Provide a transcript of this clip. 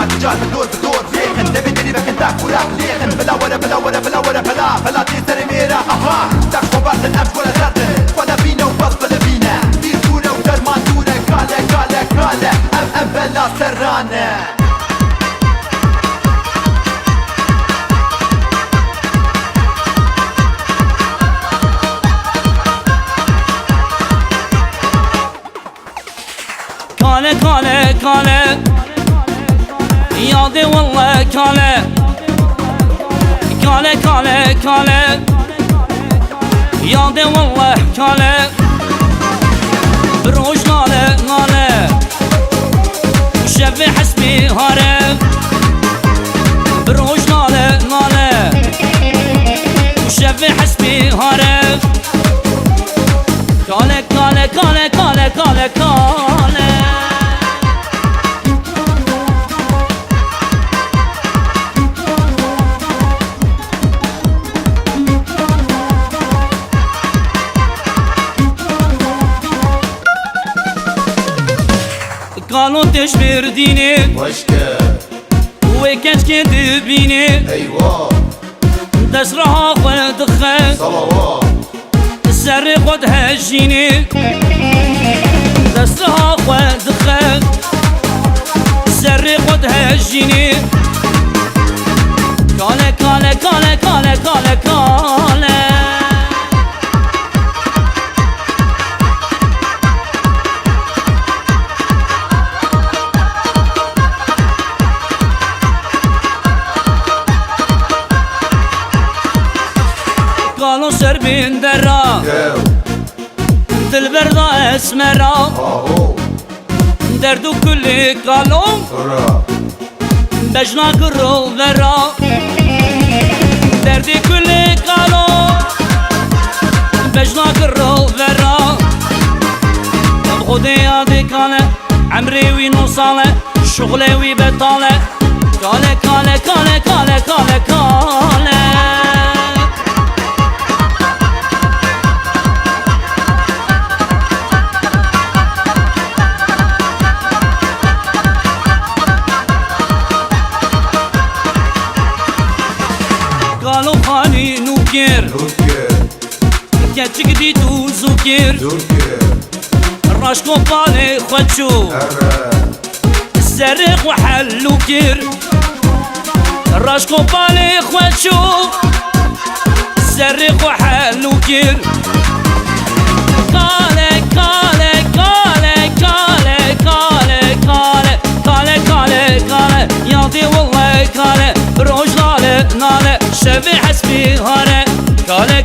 تجار بدور فيخن نبي دريبك انتاك ولا خليخن بلا ولا بلا ولا بلا ولا بلا تيسري ميرا تاك خبرت النفس ولا زرتن ولا بينا وبس بلا بينا دير دورة ودرمان دورة كالا ام بلا سرانة كالة ياضي والله كالة ياضي والله كالة بروش نالة شفي حسبي هارب بروش نالة شفي حسبي هارب كالة قالوا تشبر ديني وشكا وكانت كدبيني ايوه تسرها ودخل صلوات السر قد هجيني تسرها ودخل السر قد هجيني كالة قالوا سربين درا دلبردا اسمرا دردو كل قالوا بجنا قرو ذرا دردي كل قالوا بجنا قرو ذرا غدي هادي كالة عمري وينوصالة شغلي ويبطالة كالة قالوا خاني نوكر كاتشك دي توزوكر راشكو بالي خواتشو السرق وحلوكر راشكو بالي خواتشو السرق وحلوكر كالة ياضي والله كالة بروش نالة شفي حسبي هارة كالة